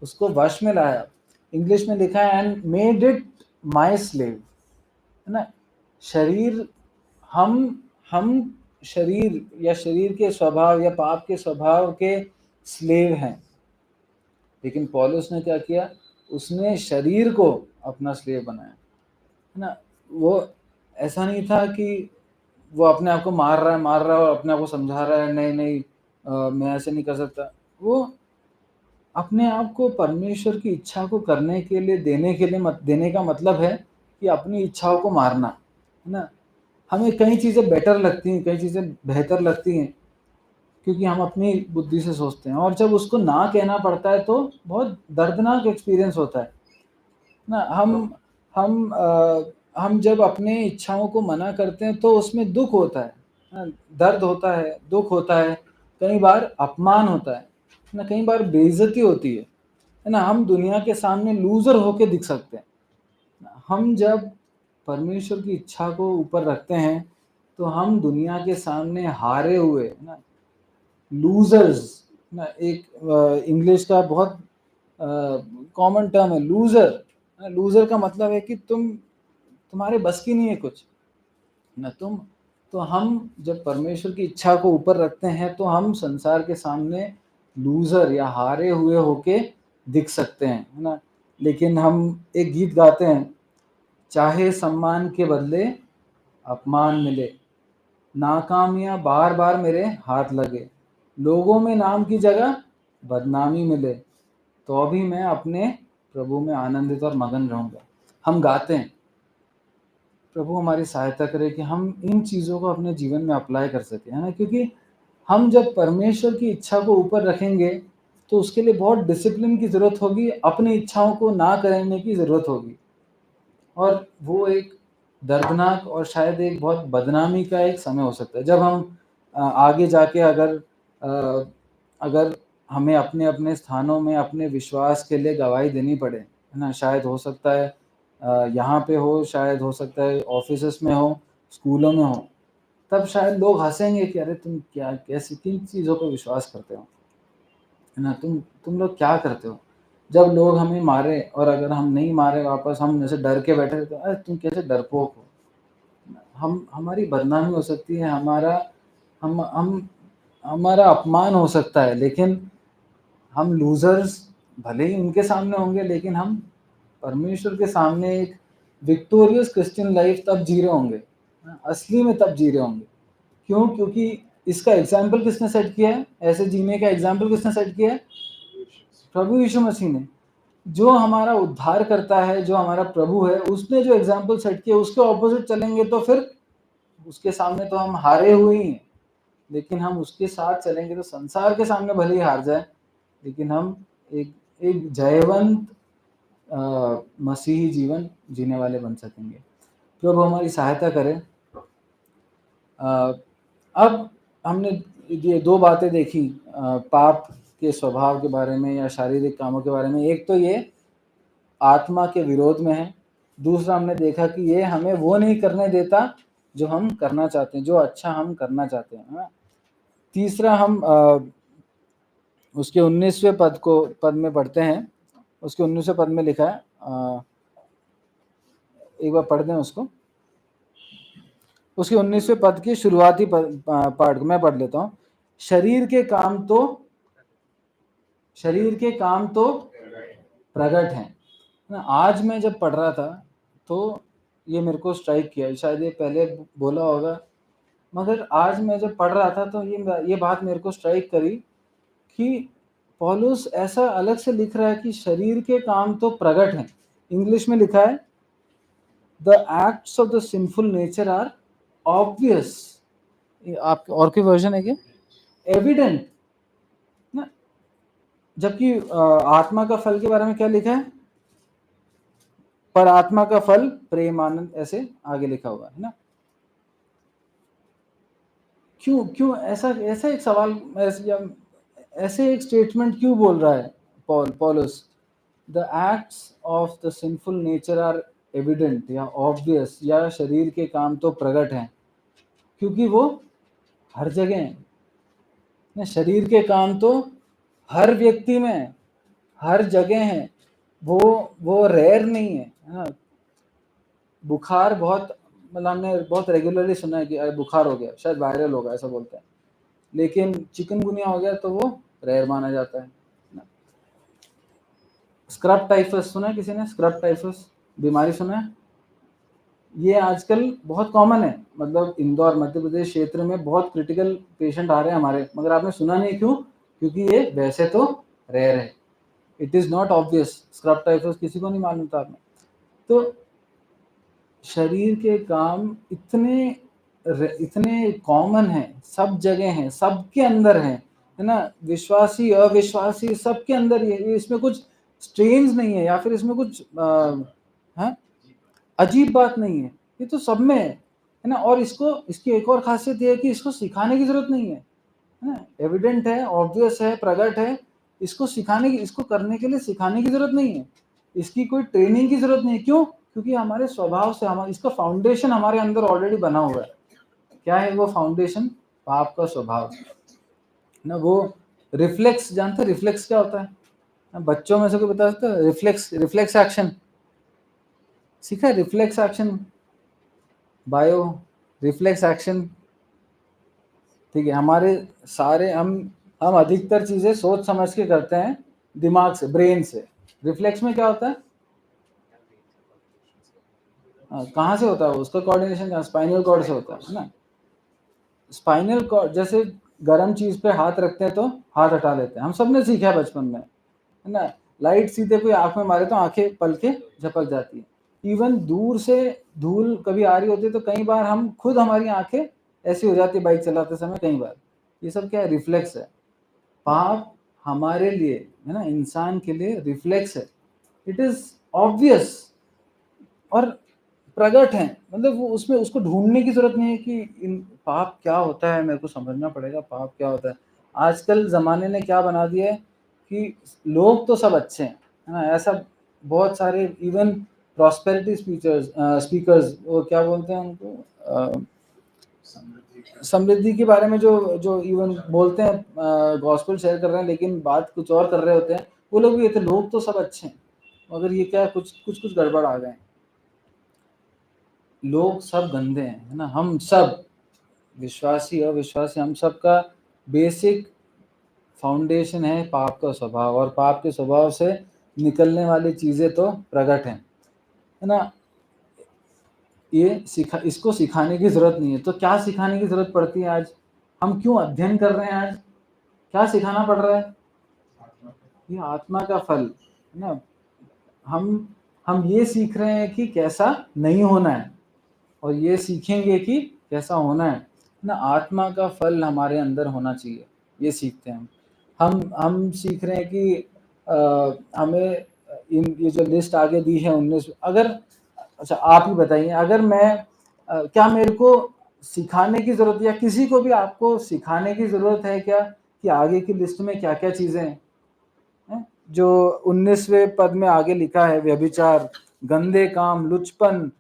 Speaker 1: उसको वश में लाया। इंग्लिश में लिखा है, and made it my slave, है ना। शरीर, हम शरीर या शरीर के स्वभाव या पाप के स्वभाव के स्लेव हैं। लेकिन पौलुस ने क्या किया? उसने शरीर को अपना स्लेव बनाया, है ना। वो ऐसा नहीं था कि वो अपने आप को मार रहा है और अपने आप को समझा रहा है, नहीं नहीं मैं ऐसे नहीं कर सकता। वो अपने आप को परमेश्वर की इच्छा को करने के लिए देने का मतलब है कि अपनी इच्छाओं को मारना, है ना। हमें कई चीज़ें बेटर लगती हैं, कई चीज़ें बेहतर लगती हैं क्योंकि हम अपनी बुद्धि से सोचते हैं, और जब उसको ना कहना पड़ता है तो बहुत दर्दनाक एक्सपीरियंस होता है ना। हम जब अपने इच्छाओं को मना करते हैं तो उसमें दुख होता है ना, दर्द होता है, दुख होता है, कई बार अपमान होता है ना, कई बार बेइज्जती होती है ना। हम दुनिया के सामने लूजर होके दिख सकते हैं। हम जब परमेश्वर की इच्छा को ऊपर रखते हैं तो हम दुनिया के सामने हारे हुए ना, लूजर्स ना, एक इंग्लिश का बहुत कॉमन टर्म है लूजर। लूजर का मतलब है कि तुम्हारे बस की नहीं है कुछ ना तुम। तो हम जब परमेश्वर की इच्छा को ऊपर रखते हैं तो हम संसार के सामने लूजर या हारे हुए होके दिख सकते हैं, है ना। लेकिन हम एक गीत गाते हैं, चाहे सम्मान के बदले अपमान मिले, नाकामियां बार बार मेरे हाथ लगे, लोगों में नाम की जगह बदनामी मिले, तो भी मैं अपने प्रभु में आनंदित और मगन रहूंगा। हम गाते हैं, प्रभु हमारी सहायता करे कि हम इन चीज़ों को अपने जीवन में अप्लाई कर सके, है ना, क्योंकि हम जब परमेश्वर की इच्छा को ऊपर रखेंगे तो उसके लिए बहुत डिसिप्लिन की ज़रूरत होगी, अपनी इच्छाओं को ना करने की ज़रूरत होगी, और वो एक दर्दनाक और शायद एक बहुत बदनामी का एक समय हो सकता है जब हम आगे जाके अगर हमें अपने अपने स्थानों में अपने विश्वास के लिए गवाही देनी पड़े, है ना। शायद हो सकता है यहाँ पे हो, शायद हो सकता है ऑफिसेस में हो, स्कूलों में हो, तब शायद लोग हंसेंगे कि अरे तुम क्या, कैसी किन चीज़ों पर विश्वास करते हो, है ना, तुम लोग क्या करते हो। जब लोग हमें मारे और अगर हम नहीं मारे वापस, हम जैसे डर के बैठे तो अरे तुम कैसे डरपोक हो, हमारी बदनामी हो सकती है, हम हमारा अपमान हो सकता है, लेकिन हम लूजर्स भले ही उनके सामने होंगे, लेकिन हम परमेश्वर के सामने एक विक्टोरियस क्रिश्चियन लाइफ तब जी रहे होंगे, असली में तब जी रहे होंगे। क्यों? क्योंकि इसका एग्जाम्पल किसने सेट किया है, ऐसे जीने का एग्जाम्पल किसने सेट किया है? प्रभु यीशु मसीह ने। जो हमारा उद्धार करता है, जो हमारा प्रभु है, उसने जो एग्जाम्पल सेट किया उसके ऑपोजिट चलेंगे तो फिर उसके सामने तो हम हारे हुए ही हैं, लेकिन हम उसके साथ चलेंगे तो संसार के सामने भले ही हार जाए, लेकिन हम एक जयवंत मसीही जीवन जीने वाले बन सकेंगे। प्रभु हमारी सहायता करें। अब हमने ये दो बातें देखी, पाप के स्वभाव के बारे में या शारीरिक कामों के बारे में। एक तो ये आत्मा के विरोध में है, दूसरा हमने देखा कि ये हमें वो नहीं करने देता जो हम करना चाहते हैं, जो अच्छा हम करना चाहते हैं। तीसरा हम उसके 19वें पद में पढ़ते हैं। उसके 19वें पद में लिखा है, एक बार पढ़ दें उसको। उसके 19वें पद की शुरुआती पार्ट मैं पढ़ लेता हूँ। शरीर के काम तो प्रकट हैं ना। आज मैं जब पढ़ रहा था तो ये मेरे को स्ट्राइक किया, शायद ये पहले बोला होगा, मगर आज मैं जब पढ़ रहा था तो ये बात मेरे को स्ट्राइक करी कि पौलुस ऐसा अलग से लिख रहा है कि शरीर के काम तो प्रकट हैं। इंग्लिश में लिखा है the acts of the sinful nature are obvious. आप और कोई वर्जन है क्या? एविडेंट ना। जबकि आत्मा का फल के बारे में क्या लिखा है? पर आत्मा का फल प्रेम, आनंद, ऐसे आगे लिखा हुआ है ना। क्यों ऐसा एक सवाल, ऐसे एक स्टेटमेंट क्यों बोल रहा है पौलुस? The acts of the sinful nature are evident या ऑब्वियस, या शरीर के काम तो प्रकट हैं, क्योंकि वो हर जगह हैं ना। शरीर के काम तो हर व्यक्ति में, हर जगह हैं, वो रेयर नहीं है ना। बुखार बहुत, मतलब हमने बहुत रेगुलरली सुना है कि बुखार हो गया, शायद वायरल होगा ऐसा बोलते हैं, लेकिन चिकनगुनिया हो गया तो वो रेयर माना जाता है। स्क्रब टाइफस सुना है किसी ने? स्क्रब टाइफस बीमारी सुना है? ये आजकल बहुत कॉमन है, मतलब इंदौर मध्य प्रदेश क्षेत्र में बहुत क्रिटिकल पेशेंट आ रहे हैं हमारे, मगर आपने सुना नहीं। क्यों? क्योंकि ये वैसे तो रेयर है, it is not obvious. Scrub typhus किसी को नहीं मालूम था आपने। तो शरीर के काम इतने कॉमन हैं, सब जगह हैं, सबके अंदर हैं, है ना। विश्वासी अविश्वासी सबके अंदर ये इसमें कुछ स्ट्रेंज नहीं है, या फिर इसमें कुछ अजीब बात नहीं है, ये तो सब में है ना। और इसकी एक और खासियत ये है कि इसको सिखाने की जरूरत नहीं है ना। एविडेंट है, ऑब्वियस है, प्रकट है, इसको करने के लिए सिखाने की जरूरत नहीं है, इसकी कोई ट्रेनिंग की जरूरत नहीं है। क्यों? क्योंकि हमारे स्वभाव से इसका फाउंडेशन हमारे अंदर ऑलरेडी बना हुआ है। क्या है वो फाउंडेशन? पाप का स्वभाव ना। वो रिफ्लेक्स, जानते रिफ्लेक्स क्या होता है? बच्चों में से कोई बता सकता है? रिफ्लेक्स एक्शन सीखा है? Reflex action, bio reflex action, ठीक है। हमारे सारे हम अधिकतर चीजें सोच समझ के करते हैं, दिमाग से, ब्रेन से। रिफ्लेक्स में क्या होता है? कहाँ से होता है उसका कोऑर्डिनेशन? स्पाइनल कॉर्ड से होता है ना। स्पाइनल कॉर्ड, जैसे गर्म चीज पे हाथ रखते हैं तो हाथ हटा लेते हैं, हम सब ने सीखा है बचपन में, है ना। लाइट सीधे कोई आंख में मारे तो आंखें पल के झपक जाती है। इवन दूर से धूल कभी आ रही होती है तो कई बार हम खुद, हमारी आंखें ऐसी हो जाती है बाइक चलाते समय कई बार। ये सब क्या है? रिफ्लेक्स है। पाप हमारे लिए, है ना, इंसान के लिए रिफ्लेक्स है। इट इज ऑब्वियस और प्रगट है, मतलब वो उसमें उसको ढूंढने की जरूरत नहीं है कि इन पाप क्या होता है, मेरे को समझना पड़ेगा पाप क्या होता है। आजकल जमाने ने क्या बना दिया है कि लोग तो सब अच्छे हैं, है ना, ऐसा बहुत सारे इवन प्रॉस्पेरिटी स्पीकर्स वो क्या बोलते हैं उनको, समृद्धि के बारे में जो जो इवन बोलते हैं, गॉस्पेल शेयर कर रहे हैं लेकिन बात कुछ और कर रहे होते हैं, वो लोग भी ये थे, लोग तो सब अच्छे हैं मगर ये क्या, कुछ कुछ कुछ गड़बड़ आ गए, लोग सब गंदे हैं, है ना। हम सब विश्वासी अविश्वासी, हम सब का बेसिक फाउंडेशन है पाप का स्वभाव, और पाप के स्वभाव से निकलने वाली चीजें तो प्रकट हैं, है ना। इसको सिखाने की जरूरत नहीं है, तो क्या सिखाने की जरूरत पड़ती है आज? हम क्यों अध्ययन कर रहे हैं आज? क्या सिखाना पड़ रहा है? ये आत्मा का फल, है ना। हम ये सीख रहे हैं कि कैसा नहीं होना है, और ये सीखेंगे कि कैसा होना है ना। आत्मा का फल हमारे अंदर होना चाहिए, ये सीखते हैं हम सीख रहे हैं कि हमें ये जो लिस्ट आगे दी है 19, अगर, अच्छा आप ही बताइए, अगर मैं क्या मेरे को सिखाने की जरूरत, या किसी को भी आपको सिखाने की जरूरत है क्या कि आगे की लिस्ट में क्या क्या चीजें हैं? जो 19वें पद में आगे लिखा है, व्यभिचार, गंदे काम, लुचपन,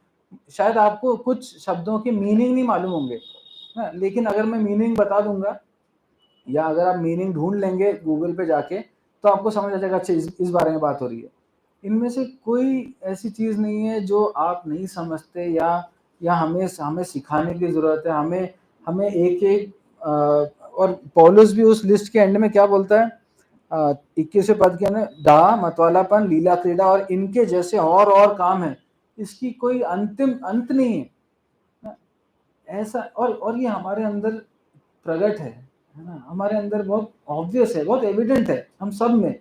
Speaker 1: शायद आपको कुछ शब्दों के मीनिंग नहीं मालूम होंगे, लेकिन अगर मैं मीनिंग बता दूंगा, या अगर आप मीनिंग ढूंढ लेंगे गूगल पे जाके, तो आपको समझ आ जाएगा अच्छा इस बारे में बात हो रही है। इनमें से कोई ऐसी चीज नहीं है जो आप नहीं समझते, या हमें सिखाने की जरूरत है। हमें एक एक और पौलुस भी उस लिस्ट के एंड में क्या बोलता है, 21वें पद के अंदर, डाह, मतवालापन, लीला क्रीड़ा और इनके जैसे और काम है, इसकी कोई अंत नहीं है, ऐसा। और ये हमारे अंदर प्रकट है ना, हमारे अंदर बहुत ऑब्वियस है, बहुत एविडेंट है हम सब में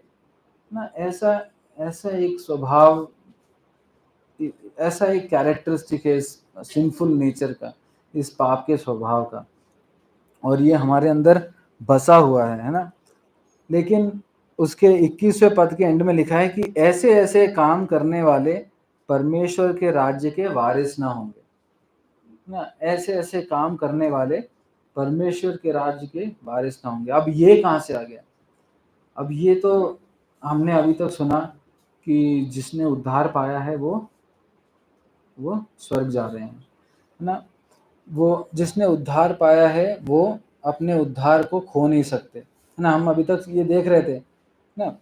Speaker 1: ना। ऐसा ऐसा एक स्वभाव, ऐसा एक कैरेक्टरिस्टिक है इस सिंफुल नेचर का, इस पाप के स्वभाव का, और ये हमारे अंदर बसा हुआ है ना। लेकिन उसके 21वें पद के एंड में लिखा है कि ऐसे ऐसे काम करने वाले परमेश्वर के राज्य के वारिस ना होंगे ना। ऐसे ऐसे काम करने वाले परमेश्वर के राज्य के वारिस ना होंगे। अब ये कहाँ से आ गया? अब ये तो हमने अभी तक सुना कि जिसने उद्धार पाया है वो स्वर्ग जा रहे हैं, है ना। वो जिसने उद्धार पाया है वो अपने उद्धार को खो नहीं सकते, है ना। हम अभी तक ये देख रहे थे ना।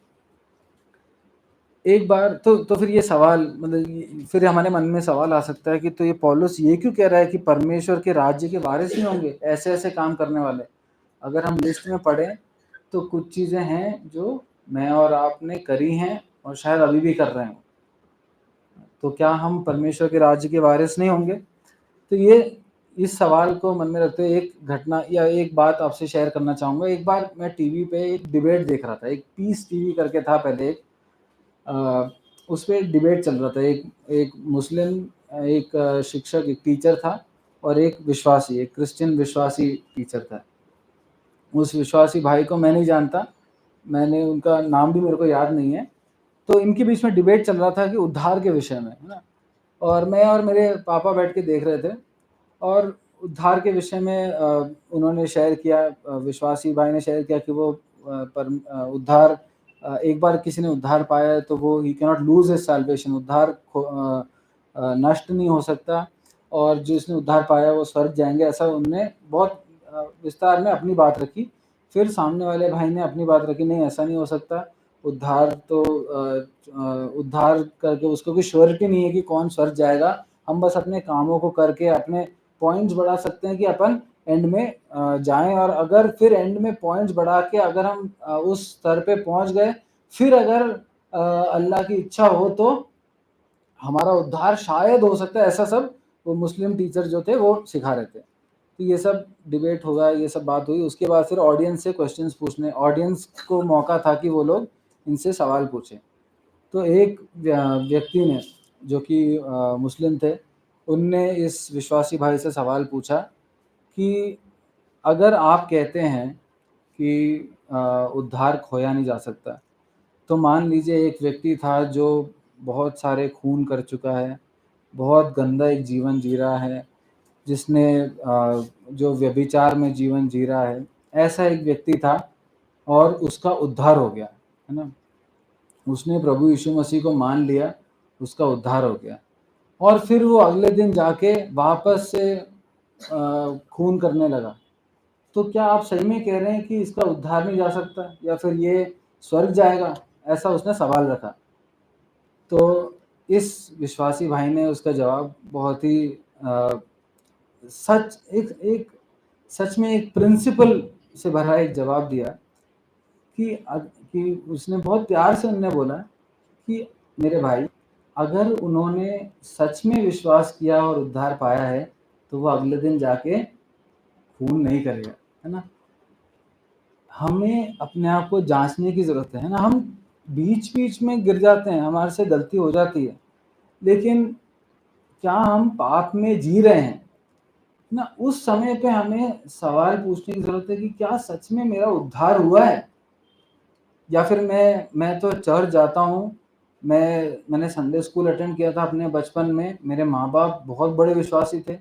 Speaker 1: एक बार तो फिर ये सवाल, मतलब फिर हमारे मन में सवाल आ सकता है कि तो ये पौलुस ये क्यों कह रहा है कि परमेश्वर के राज्य के वारिस नहीं होंगे ऐसे ऐसे काम करने वाले? अगर हम लिस्ट में पढ़ें तो कुछ चीजें हैं जो मैं और आपने करी हैं और शायद अभी भी कर रहे हैं, तो क्या हम परमेश्वर के राज्य के वारिस नहीं होंगे? तो ये इस सवाल को मन में रखते हुए एक घटना या एक बात आपसे शेयर करना चाहूँगा। एक बार मैं टीवी पे एक डिबेट देख रहा था, एक पीस टीवी करके था पहले, उस पर एक डिबेट चल रहा था। एक मुस्लिम, एक शिक्षक, एक टीचर था, और एक विश्वासी, एक क्रिश्चियन विश्वासी टीचर था। उस विश्वासी भाई को मैं नहीं जानता, मैंने उनका नाम भी मेरे को याद नहीं है। तो इनके बीच में डिबेट चल रहा था कि उद्धार के विषय में, है ना। और मैं और मेरे पापा बैठ के देख रहे थे, और उद्धार के विषय में उन्होंने शेयर किया, विश्वासी भाई ने शेयर किया कि वो उद्धार, एक बार किसी ने उद्धार पाया है तो वो he can not lose his salvation, उद्धार नष्ट नहीं हो सकता, और जिसने उद्धार पाया वो स्वर्ग जाएंगे। ऐसा उन्होंने बहुत विस्तार में अपनी बात रखी। फिर सामने वाले भाई ने अपनी बात रखी, नहीं ऐसा नहीं हो सकता, उद्धार तो उद्धार करके उसको कोई श्योरिटी नहीं है कि कौन स्वर्ग जाएगा, हम बस अपने कामों को करके अपने पॉइंट्स बढ़ा सकते हैं कि अपन एंड में जाएं। और अगर फिर एंड में पॉइंट्स बढ़ा के अगर हम उस स्तर पे पहुंच गए, फिर अगर अल्लाह की इच्छा हो तो हमारा उद्धार शायद हो सकता है। ऐसा सब वो मुस्लिम टीचर जो थे वो सिखा रहे थे। तो ये सब डिबेट होगा, ये सब बात हुई। उसके बाद फिर ऑडियंस से क्वेश्चंस पूछने, ऑडियंस को मौका था कि वो लोग इनसे सवाल पूछें। तो एक व्यक्ति ने जो कि मुस्लिम थे, उनने इस विश्वासी भाई से सवाल पूछा कि अगर आप कहते हैं कि उद्धार खोया नहीं जा सकता, तो मान लीजिए एक व्यक्ति था जो बहुत सारे खून कर चुका है, बहुत गंदा एक जीवन जी रहा है, जिसने जो व्यभिचार में जीवन जी रहा है, ऐसा एक व्यक्ति था और उसका उद्धार हो गया, है ना। उसने प्रभु यीशु मसीह को मान लिया, उसका उद्धार हो गया, और फिर वो अगले दिन जाके वापस से खून करने लगा। तो क्या आप सही में कह रहे हैं कि इसका उद्धार नहीं जा सकता, या फिर ये स्वर्ग जाएगा? ऐसा उसने सवाल रखा। तो इस विश्वासी भाई ने उसका जवाब बहुत ही सच में एक प्रिंसिपल से भरा एक जवाब दिया कि उसने बहुत प्यार से उन्होंने बोला कि मेरे भाई, अगर उन्होंने सच में विश्वास किया और उद्धार पाया है, तो वो अगले दिन जाके खून नहीं करेगा, है ना। हमें अपने आप को जांचने की ज़रूरत है ना। हम बीच-बीच में गिर जाते हैं, हमारे से गलती हो जाती है, लेकिन क्या हम पाप में जी रहे हैं ना? उस समय पे हमें सवाल पूछने की ज़रूरत है कि क्या सच में मेरा उद्धार हुआ है? या फिर मैं तो चर्च जाता हूँ, मैंने संडे स्कूल अटेंड किया था अपने बचपन में, मेरे माँ-बाप बहुत बड़े विश्वासी थे,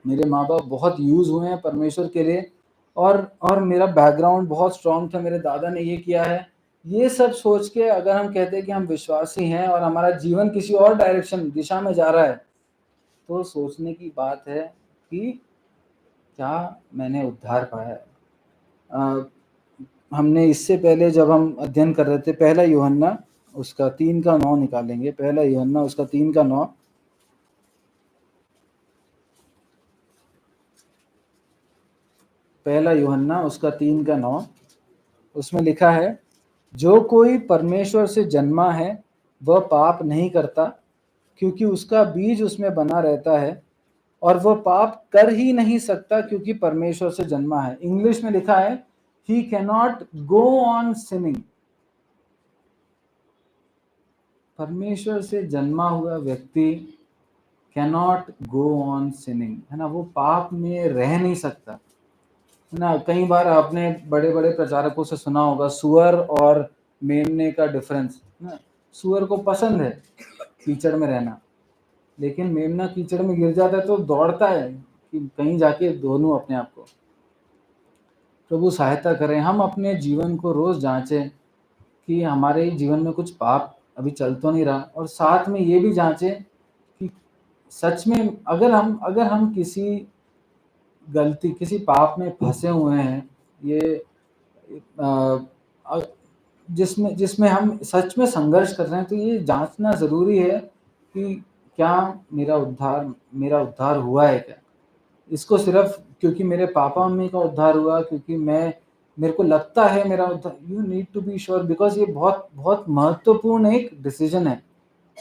Speaker 1: मेरे माँ-बाप बहुत यूज़ हुए हैं परमेश्वर के लिए, और मेरा बैकग्राउंड बहुत स्ट्रॉन्ग था, मेरे दादा ने ये किया है। ये सब सोच के अगर हम कहते हैं कि हम विश्वासी हैं और हमारा जीवन किसी और दिशा में जा रहा है, तो सोचने की बात है कि क्या मैंने उद्धार पाया है? हमने इससे पहले जब हम अध्ययन कर रहे थे, पहला यूहन्ना उसका 3:9 निकालेंगे। पहला यूहन्ना उसका 3:9। पहला यूहन्ना उसका 3:9, उसमें लिखा है, जो कोई परमेश्वर से जन्मा है वह पाप नहीं करता, क्योंकि उसका बीज उसमें बना रहता है, और वह पाप कर ही नहीं सकता क्योंकि परमेश्वर से जन्मा है। इंग्लिश में लिखा है, he cannot go on sinning। परमेश्वर से जन्मा हुआ व्यक्ति cannot go on sinning, है ना। वो पाप में रह नहीं सकता, है ना। कई बार आपने बड़े बड़े प्रचारकों से सुना होगा सुअर और मेमने का डिफरेंस, ना। सुअर को पसंद है कीचड़ में रहना, लेकिन मेमना कीचड़ में गिर जाता है तो दौड़ता है कि कहीं जाके धो लूं अपने आप को। प्रभु सहायता करें, हम अपने जीवन को रोज जांचें कि हमारे जीवन में कुछ पाप अभी चल तो नहीं रहा, और साथ में ये भी जांचें कि सच में अगर हम किसी गलती, किसी पाप में फंसे हुए हैं, ये जिसमें हम सच में संघर्ष कर रहे हैं, तो ये जांचना ज़रूरी है कि क्या मेरा उद्धार हुआ है क्या। इसको सिर्फ क्योंकि मेरे पापा मम्मी का उद्धार हुआ, क्योंकि मेरे को लगता है मेरा उद्धार, you need to be sure, because ये बहुत बहुत महत्वपूर्ण एक डिसीजन है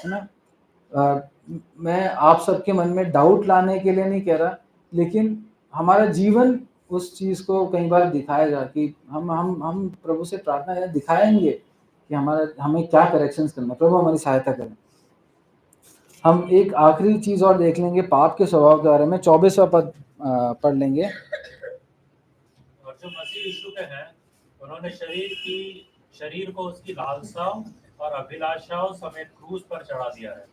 Speaker 1: ना। मैं आप सबके मन में डाउट लाने के लिए नहीं कह रहा, लेकिन हमारा जीवन उस चीज़ को कई बार दिखाएगा कि हम प्रभु से प्रार्थना दिखाएंगे कि हमें क्या करेक्शंस करना है। प्रभु हमारी सहायता करें। हम एक आखिरी चीज़ और देख लेंगे पाप के स्वभाव के बारे में, 24वां पद पढ़ लेंगे।
Speaker 4: और जो मसीह यीशु के हैं, उन्होंने शरीर को उसकी लालसाओं और अभिलाषाओं समेत क्रूस पर चढ़ा दिया है।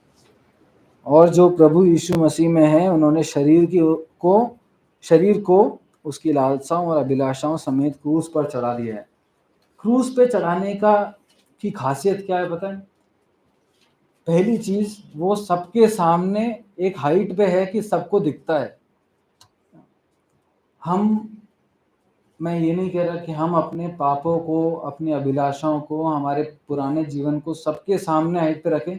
Speaker 1: और जो प्रभु यीशु मसीह में है, उन्होंने शरीर को उसकी लालसाओं और अभिलाषाओं समेत क्रूस पर चढ़ा दिया है। क्रूस पे चढ़ाने की खासियत क्या है पता है? पहली चीज, वो सबके सामने एक हाइट पे है कि सबको दिखता है। मैं ये नहीं कह रहा कि हम अपने पापों को, अपनी अभिलाषाओं को, हमारे पुराने जीवन को सबके सामने हाइट पे रखें,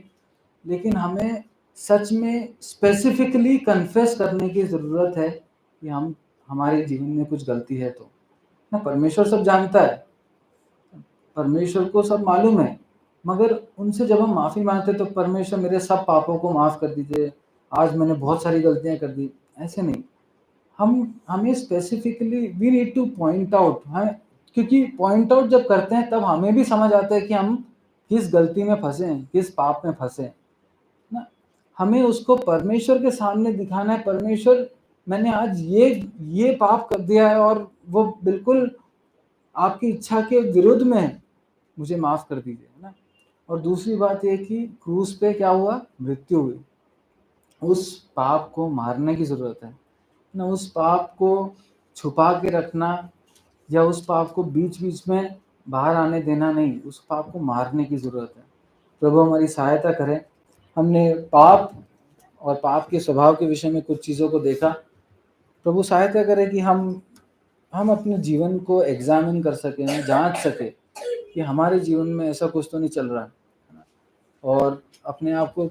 Speaker 1: लेकिन हमें सच में स्पेसिफिकली कन्फेस करने की ज़रूरत है कि हमारे जीवन में कुछ गलती है। तो ना, परमेश्वर सब जानता है, परमेश्वर को सब मालूम है, मगर उनसे जब हम माफ़ी मांगते तो परमेश्वर मेरे सब पापों को माफ़ कर दीजिए, आज मैंने बहुत सारी गलतियां कर दी, ऐसे नहीं। हमें specifically we need to point out, हाँ, क्योंकि पॉइंट आउट जब करते हैं तब हमें भी समझ आता है कि हम किस गलती में फंसे हैं, किस पाप में फंसे हैं ना। हमें उसको परमेश्वर के सामने दिखाना है, परमेश्वर मैंने आज ये पाप कर दिया है और वो बिल्कुल आपकी इच्छा के विरुद्ध में है, मुझे माफ कर दीजिए ना। और दूसरी बात ये कि क्रूस पे क्या हुआ, मृत्यु हुई। उस पाप को मारने की जरूरत है ना, उस पाप को छुपा के रखना या उस पाप को बीच बीच में बाहर आने देना नहीं, उस पाप को मारने की जरूरत है। प्रभु हमारी सहायता करें। हमने पाप और पाप के स्वभाव के विषय में कुछ चीज़ों को देखा। प्रभु सहायता करे कि हम अपने जीवन को एग्जामिन कर सकें, जांच सके कि हमारे जीवन में ऐसा कुछ तो नहीं चल रहा है ना, और अपने आप को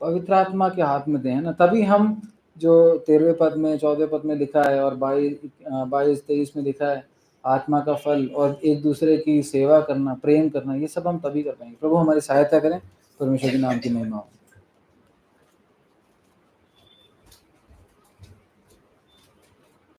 Speaker 1: पवित्र आत्मा के हाथ में दें, है ना। तभी हम जो 13वें पद में 14वें पद में लिखा है और 22-23 में लिखा है, आत्मा का फल और एक दूसरे की सेवा करना, प्रेम करना, ये सब हम तभी कर पाएंगे। प्रभु हमारी सहायता करें। परमेश्वर के नाम की महिमा हो।